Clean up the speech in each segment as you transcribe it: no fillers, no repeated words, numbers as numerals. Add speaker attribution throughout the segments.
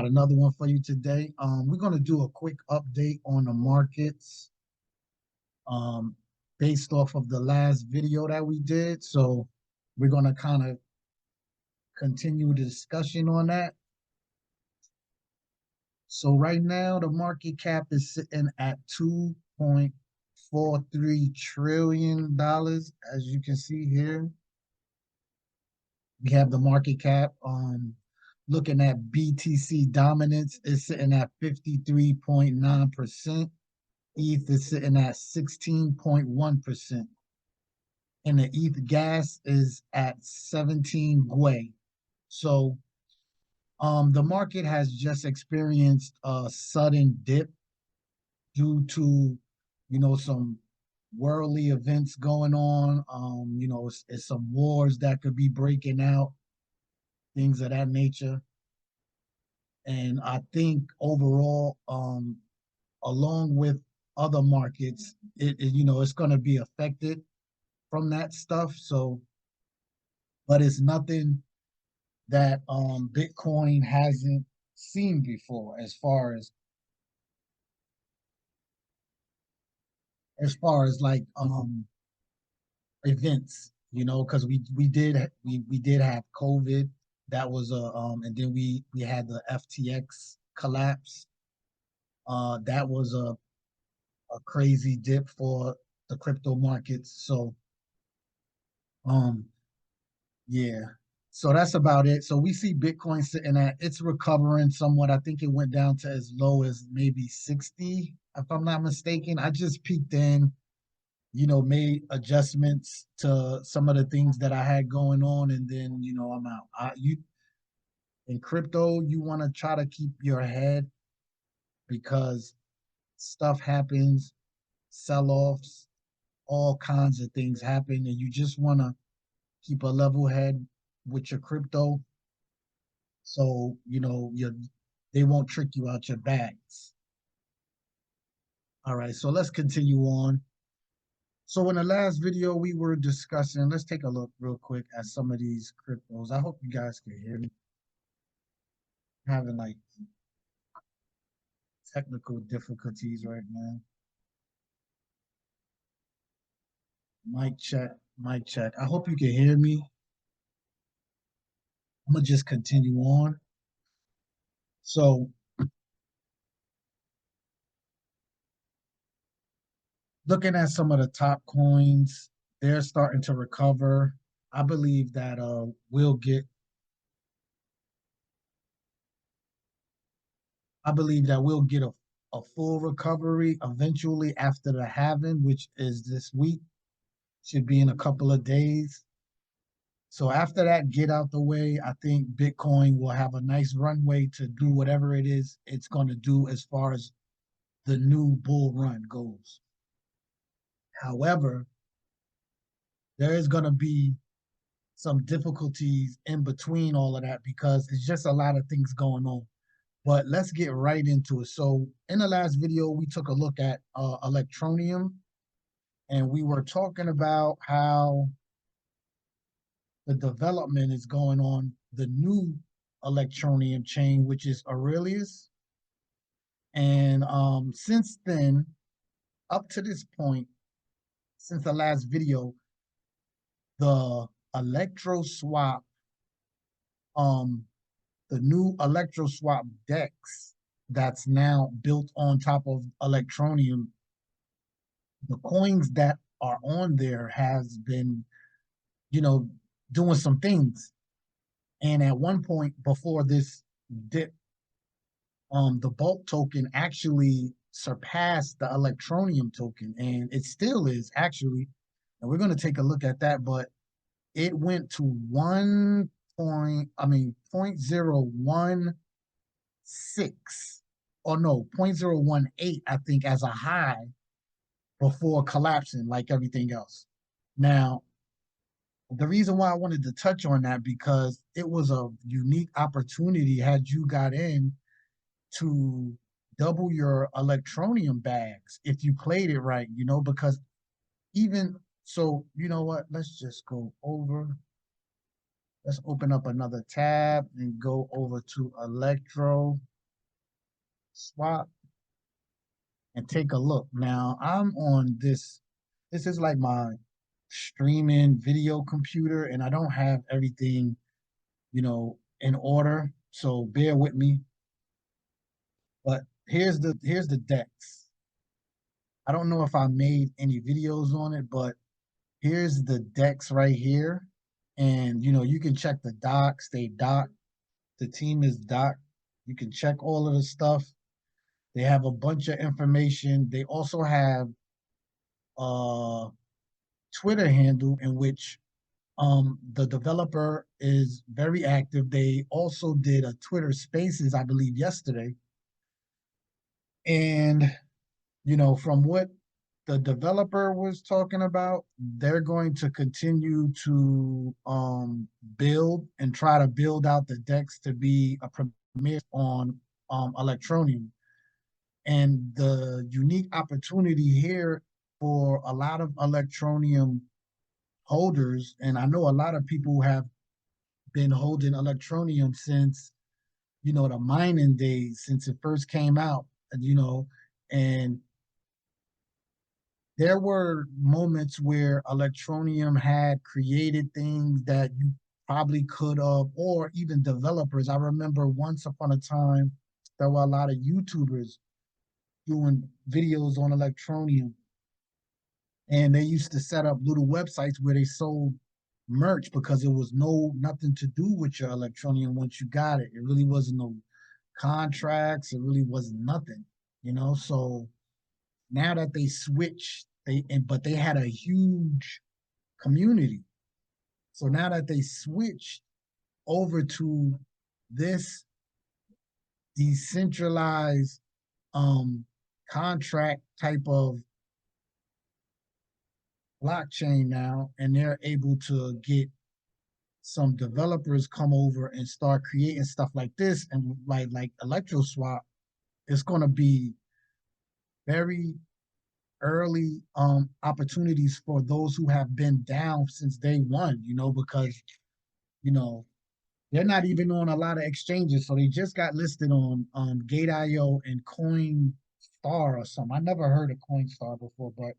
Speaker 1: got another one for you today. We're going to do a quick update on the markets um, based off of the last video that we did. So we're going to kind of continue the discussion on that. So right now, the market cap is sitting at $2.43 trillion, as you can see here. We have the market cap. Looking at BTC dominance is sitting at 53.9%. ETH is sitting at 16.1%. And the ETH gas is at 17 Gwei. So the market has just experienced a sudden dip due to, some worldly events going on. It's some wars that could be breaking out, things of that nature. And I think overall, along with other markets, it's going to be affected from that stuff. So, but it's nothing that Bitcoin hasn't seen before as far as like events, because we did have COVID. That was and then we had the FTX collapse. That was a crazy dip for the crypto markets. So yeah. So that's about it. So we see Bitcoin sitting at, it's recovering somewhat. I think it went down to as low as maybe 60, if I'm not mistaken. I just peeked in, made adjustments to some of the things that I had going on, and then, I'm out. In crypto, you want to try to keep your head because stuff happens, sell-offs, all kinds of things happen, and you just want to keep a level head with your crypto, so they won't trick you out your bags. All right, so let's continue on. So in the last video we were discussing, let's take a look real quick at some of these cryptos. I hope you guys can hear me. I'm having like technical difficulties right now. Mic check, mic check. I hope you can hear me. I'm gonna just continue on. So looking at some of the top coins, they're starting to recover. I believe that we'll get a full recovery eventually after the halving, which is this week. Should be in a couple of days. So after that, get out the way, I think Bitcoin will have a nice runway to do whatever it is it's going to do as far as the new bull run goes. However, there is going to be some difficulties in between all of that because it's just a lot of things going on. But let's get right into it. So in the last video, we took a look at Electronuem, and we were talking about how the development is going on the new Electronuem chain, which is Aurelius. And since then, up to this point, since the last video, the ElectroSwap, the new ElectroSwap DEX that's now built on top of Electronuem, the coins that are on there has been, doing some things. And at one point before this dip, the bulk token actually surpassed the Electronuem token, and it still is actually. And we're going to take a look at that, but it went to 0.016, or no, 0.018, I think, as a high before collapsing like everything else. Now, the reason why I wanted to touch on that, because it was a unique opportunity had you got in to double your Electronuem bags if you played it right, because even so, you know what? Let's just go over. Let's open up another tab and go over to Electro. swap and take a look. Now I'm on this is like my streaming video computer, and I don't have everything, in order. So bear with me. But here's the DEX. I don't know if I made any videos on it, but here's the DEX right here. And you can check the docs. They doc. The team is doc. You can check all of the stuff. They have a bunch of information. They also have a Twitter handle in which the developer is very active. They also did a Twitter Spaces, I believe, yesterday. And from what the developer was talking about, they're going to continue to build and try to build out the decks to be a premier on Electronuem. And the unique opportunity here for a lot of Electronuem holders, and I know a lot of people have been holding Electronuem since, the mining days, since it first came out, and there were moments where Electronuem had created things that you probably could have, or even developers. I remember once upon a time, there were a lot of YouTubers doing videos on Electronuem, and they used to set up little websites where they sold merch because it was nothing to do with your Electronuem once you got it. It really wasn't no contracts. It really wasn't nothing, So now that they switched, but they had a huge community. So now that they switched over to this decentralized contract type of blockchain now, and they're able to get some developers come over and start creating stuff like this, and like ElectroSwap, it's going to be very early opportunities for those who have been down since day one, because you know they're not even on a lot of exchanges. So they just got listed on Gate.io and Coinstar or something. I never heard of Coinstar before, but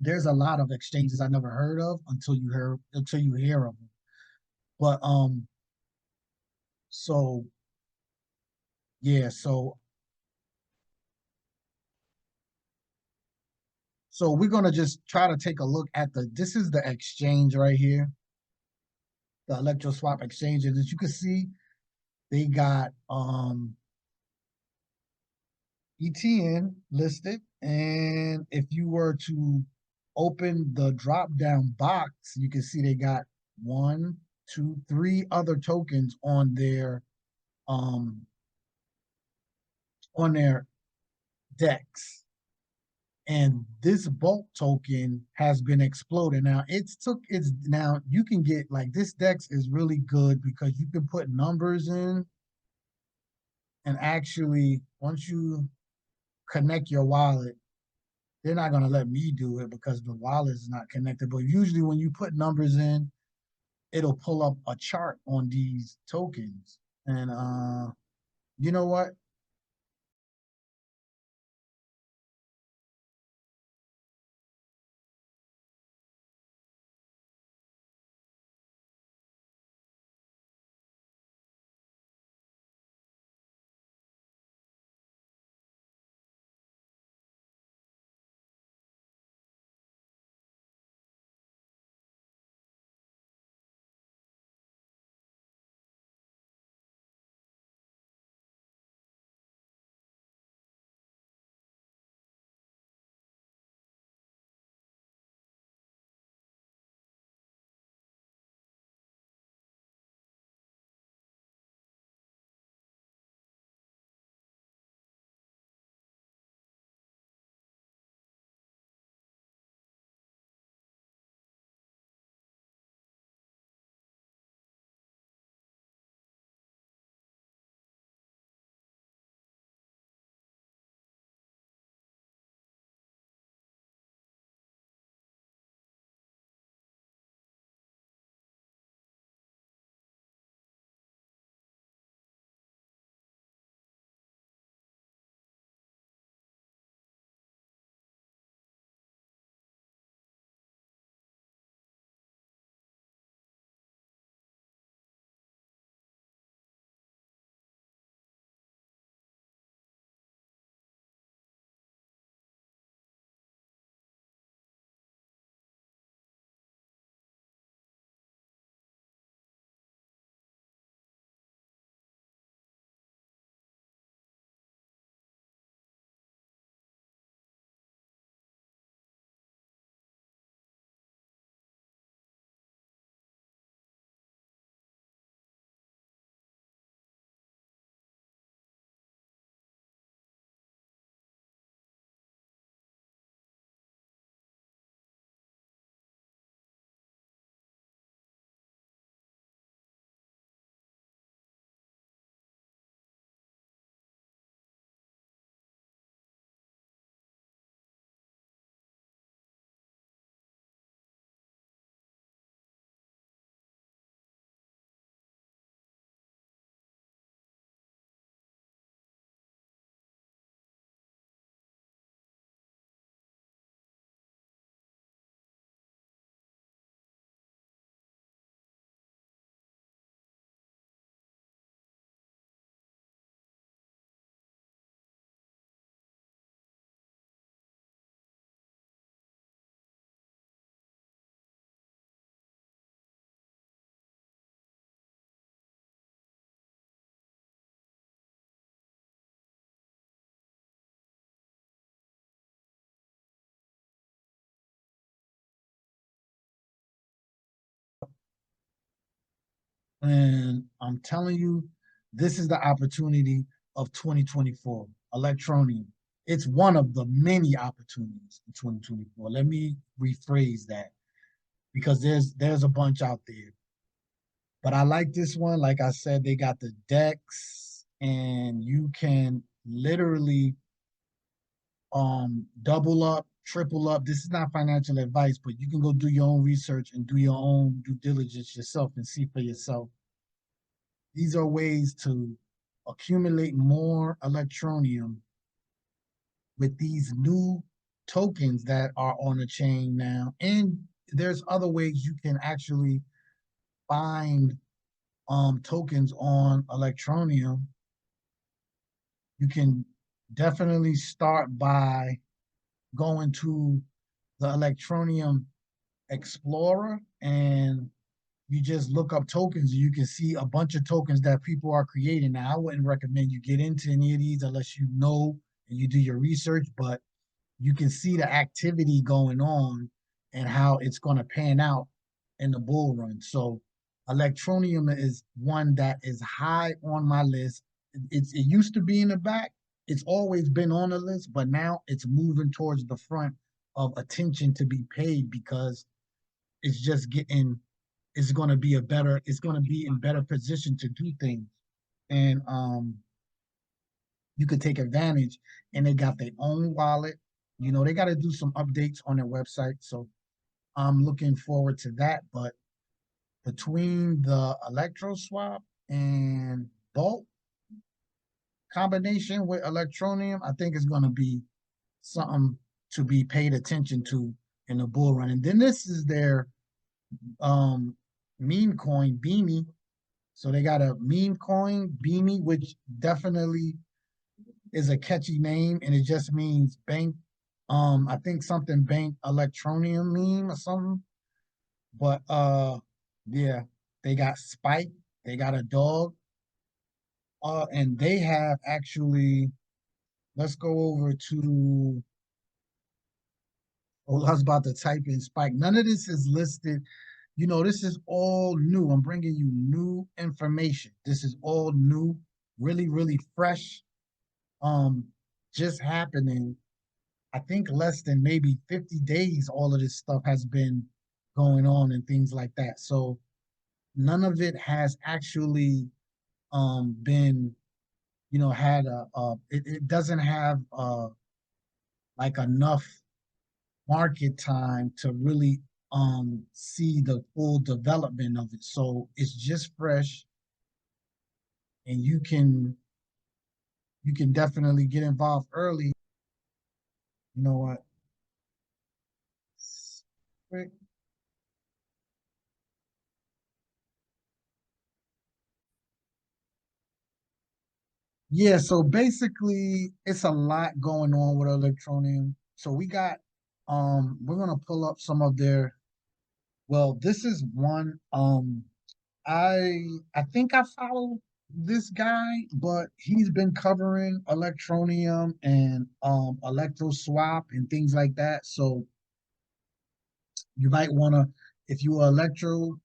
Speaker 1: there's a lot of exchanges I never heard of until you hear of them. But so yeah, so we're gonna just try to take a look at this is the exchange right here, the ElectroSwap exchange. And as you can see, they got ETN listed. And if you were to open the drop down box, you can see they got one, two, three other tokens um on their decks. And this bulk token has been exploded. Now it's now you can get, like, this dex is really good because you can put numbers in, and actually once you connect your wallet, they're not going to let me do it because the wallet is not connected. But usually when you put numbers in, it'll pull up a chart on these tokens. And you know what? And I'm telling you, this is the opportunity of 2024, Electronuem. It's one of the many opportunities in 2024. Let me rephrase that because there's a bunch out there. But I like this one. Like I said, they got the decks and you can literally double up, triple up. This is not financial advice, but you can go do your own research and do your own due diligence yourself and see for yourself. These are ways to accumulate more electronium with these new tokens that are on the chain now. And there's other ways you can actually find tokens on Electronuem. You can definitely start by going to the Electronuem Explorer and you just look up tokens. You can see a bunch of tokens that people are creating. Now, I wouldn't recommend you get into any of these unless you know and you do your research, but you can see the activity going on and how it's going to pan out in the bull run. So Electronuem is one that is high on my list. It used to be in the back. It's always been on the list, but now it's moving towards the front of attention to be paid because it's just getting it's going to be in better position to do things. And you could take advantage and they got their own wallet. You know, they got to do some updates on their website. So I'm looking forward to that. But between the Electro Swap and Bolt combination with Electronuem, I think it's going to be something to be paid attention to in the bull run. And then this is their um, meme coin, BEME. So they got a meme coin, BEME, which definitely is a catchy name, and it just means bank. I think something bank Electronuem meme or something. But yeah, they got Spike, they got a dog, and they have actually. Let's go over to. Oh, I was about to type in Spike. None of this is listed. You know, this is all new. I'm bringing you new information. This is all new, really, really fresh. Um, just happening. I think less than maybe 50 days, all of this stuff has been going on and things like that. So none of it has actually been, you know, had it doesn't have like enough market time to really see the full development of it. So it's just fresh and you can definitely get involved early. You know what? Yeah, so basically it's a lot going on with Electroneum. So we got we're gonna pull up some of their well, this is one I think I follow this guy, but he's been covering Electroneum and Electro Swap and things like that. So you might wanna if you are Electroneum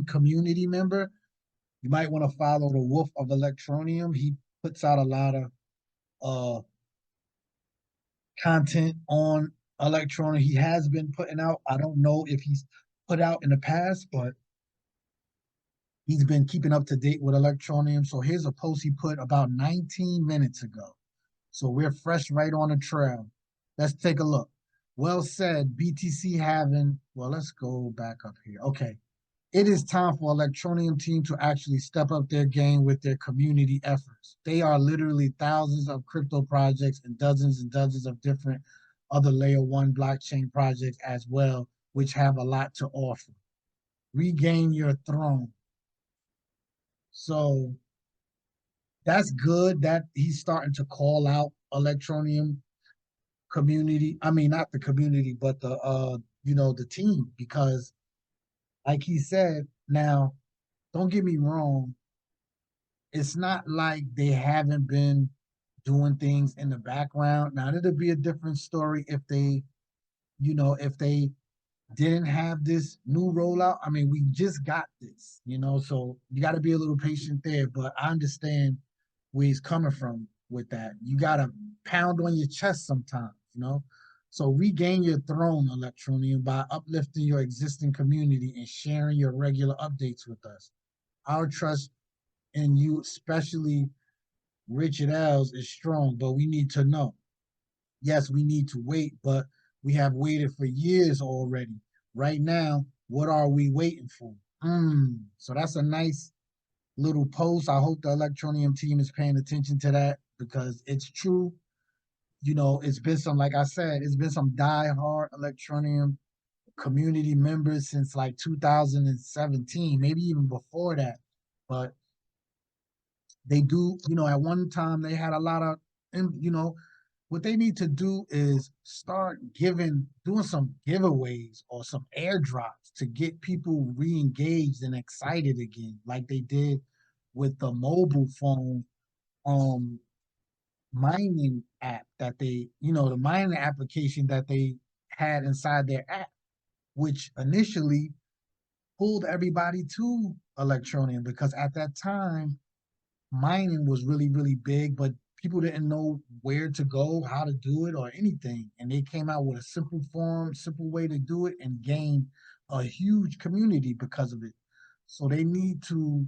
Speaker 1: community member, you might want to follow the Wolf of Electronium. He puts out a lot of uh, content on Electronium. He has been putting out. I don't know if he's put out in the past, but he's been keeping up to date with Electronium. So here's a post he put about 19 minutes ago. So we're fresh right on the trail. Let's take a look. Well said, BTC having, well, let's go back up here. Okay. It is time for Electroneum team to actually step up their game with their community efforts. They are literally thousands of crypto projects and dozens of different other layer one blockchain projects as well, which have a lot to offer. Regain your throne. So that's good that he's starting to call out Electroneum community. I mean, not the community, but the you know, the team, because like he said, now don't get me wrong, it's not like they haven't been doing things in the background. Now, it'll be a different story if they, you know, if they didn't have this new rollout. I mean, we just got this, so you got to be a little patient there. But I understand where he's coming from with that. You got to pound on your chest sometimes. So regain your throne, Electronuem, by uplifting your existing community and sharing your regular updates with us. Our trust in you, especially Richard L's, is strong, but we need to know. Yes, we need to wait, but we have waited for years already. Right now, what are we waiting for? So that's a nice little post. I hope the Electronuem team is paying attention to that because it's true. It's been some, like I said, it's been some die-hard Electronuem community members since like 2017, maybe even before that. But they do, at one time they had a lot of, what they need to do is start doing some giveaways or some airdrops to get people re-engaged and excited again, like they did with the mobile phone um mining app that the mining application that they had inside their app, which initially pulled everybody to Electroneum because at that time mining was really, really big, but people didn't know where to go, how to do it, or anything. And they came out with a simple form, simple way to do it, and gain a huge community because of it. So they need to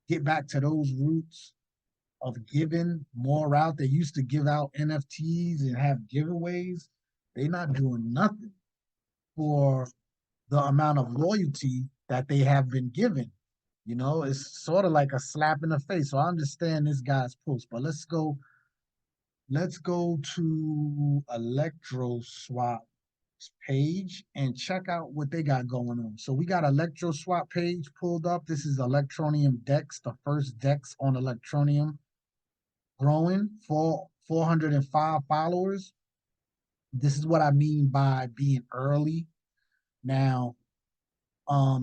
Speaker 1: get back to those roots of giving more out. They used to give out NFTs and have giveaways. They're not doing nothing for the amount of loyalty that they have been given. It's sort of like a slap in the face. So I understand this guy's post, but let's go to ElectroSwap page and check out what they got going on. So we got ElectroSwap page pulled up. This is Electroneum Dex, the first Dex on Electroneum, growing for 405 followers. This is what I mean by being early. Now,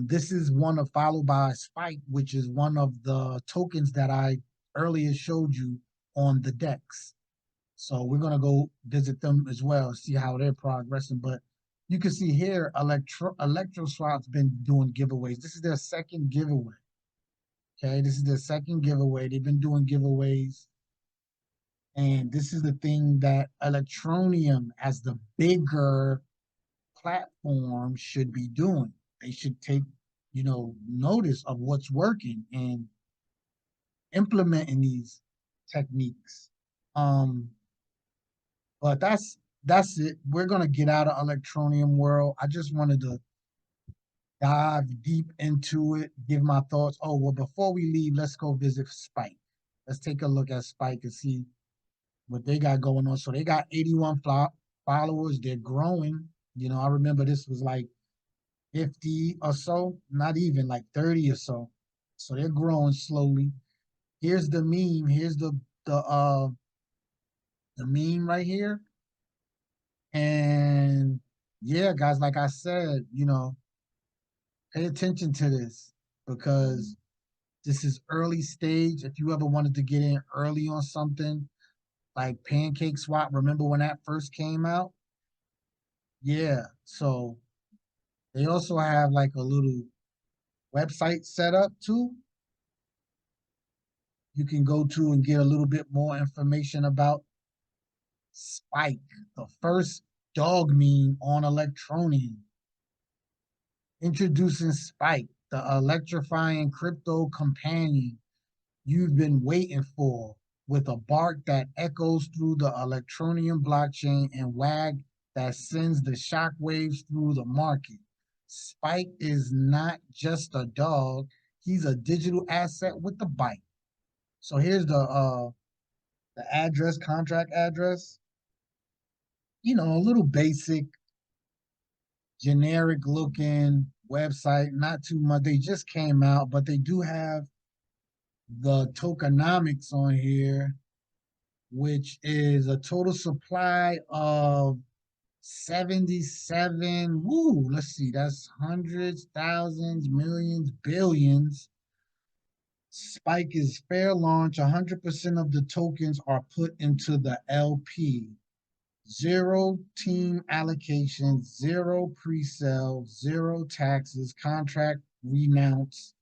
Speaker 1: this is one of followed by Spike, which is one of the tokens that I earlier showed you on the decks. So we're gonna go visit them as well, see how they're progressing. But you can see here, ElectroSwap's been doing giveaways. This is their second giveaway. Okay, this is their second giveaway. They've been doing giveaways, and this is the thing that Electroneum, as the bigger platform, should be doing. They should take, notice of what's working and implementing these techniques. Um, but that's it. We're gonna get out of Electroneum world. I just wanted to dive deep into it, give my thoughts. Oh, well, before we leave, let's go visit Spike. Let's take a look at Spike and see what they got going on. So they got 81 followers. They're growing. I remember this was like 50 or so, not even like 30 or so. So they're growing slowly. Here's the meme. Here's the meme right here. And yeah, guys, like I said, pay attention to this because this is early stage. If you ever wanted to get in early on something like Pancake Swap, remember when that first came out? Yeah. So they also have like a little website set up too. You can go to and get a little bit more information about Spike, the first dog meme on Electroneum. Introducing Spike, the electrifying crypto companion you've been waiting for, with a bark that echoes through the Electroneum blockchain and wag that sends the shockwaves through the market. Spike is not just a dog, he's a digital asset with a bite. So here's the address, contract address. A little basic, generic looking website, not too much. They just came out, but they do have the tokenomics on here, which is a total supply of 77. Woo, let's see, that's hundreds, thousands, millions, billions. Spike is fair launch. 100% of the tokens are put into the LP. zero team allocation, zero pre-sale, zero taxes, contract renounce.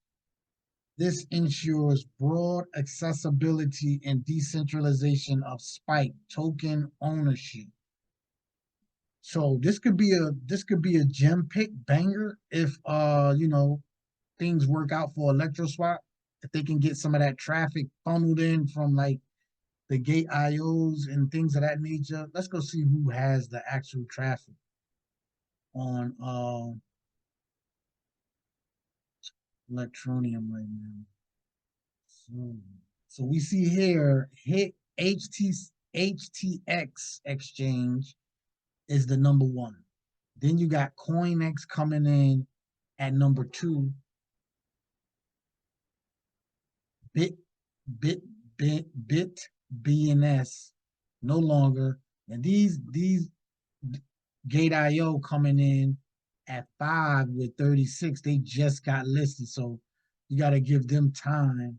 Speaker 1: This ensures broad accessibility and decentralization of Spike token ownership. So this could be a gem pick banger if things work out for ElectroSwap. If they can get some of that traffic funneled in from like the gate IOs and things of that nature. Let's go see who has the actual traffic on Electronuem right now. So we see here hit HTX exchange is the number one. Then you got CoinX coming in at number two. Bit BNS no longer. And these Gate.io coming in at 5 with 36. They just got listed, so you got to give them time.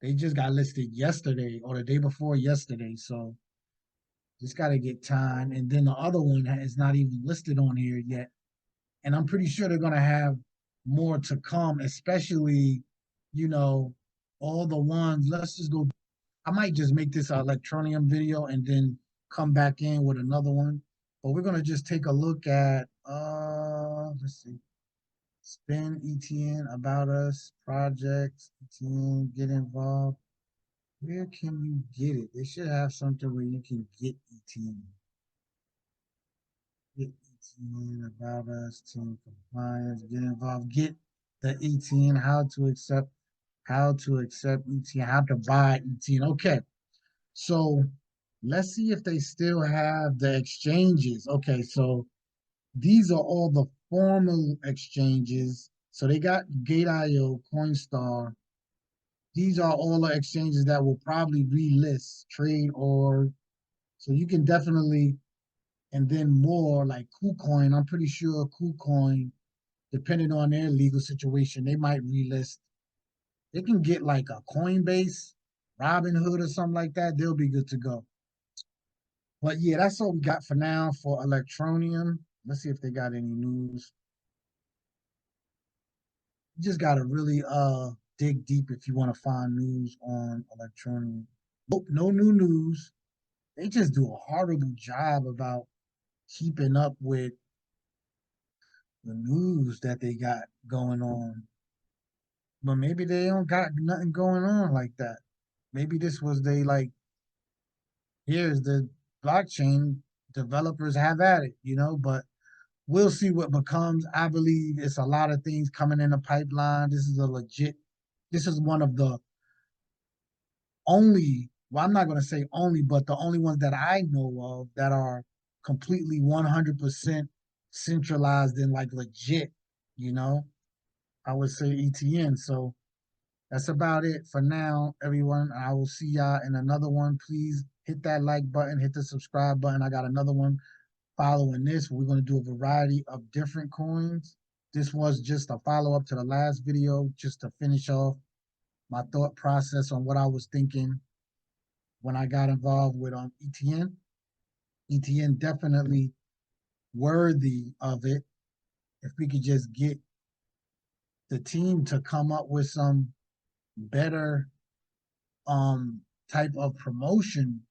Speaker 1: They just got listed yesterday or the day before yesterday, so just got to get time. And then the other one is not even listed on here yet. And I'm pretty sure they're going to have more to come, especially, all the ones. Let's just go. I might just make this an Electronuem video and then come back in with another one. But we're going to just take a look at, let's see, spin ETN, about us, projects, ETN, get involved. Where can you get it? They should have something where you can get ETN. Get ETN, about us, team compliance, get involved, get the ETN, how to accept ETN, how to buy ETN. Okay, so let's see if they still have the exchanges. Okay, so these are all the formal exchanges. So they got Gate.io, Coinstar. These are all the exchanges that will probably relist, trade, or so you can definitely, and then more like KuCoin. I'm pretty sure KuCoin, depending on their legal situation, they might relist. They can get like a Coinbase, Robinhood, or something like that. They'll be good to go. But yeah, that's all we got for now for Electronuem. Let's see if they got any news. You just gotta really dig deep if you want to find news on Electronuem. Nope, no new news. They just do a horrible job about keeping up with the news that they got going on. But maybe they don't got nothing going on like that. Maybe this was they like, here's the blockchain, developers have at it, but we'll see what becomes. I believe it's a lot of things coming in the pipeline. This is one of the only, well, I'm not going to say only, but the only ones that I know of that are completely 100% centralized and like legit. I would say ETN. So that's about it for now, everyone. I will see y'all in another one. Please hit that like button, hit the subscribe button. I got another one following this. We're going to do a variety of different coins. This was just a follow-up to the last video, just to finish off my thought process on what I was thinking when I got involved with ETN. ETN definitely worthy of it. If we could just get the team to come up with some better type of promotion,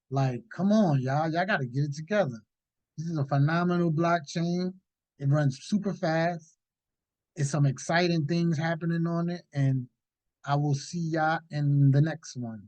Speaker 1: like, come on, y'all got to get it together. This is a phenomenal blockchain. It runs super fast. It's some exciting things happening on it, and I will see y'all in the next one.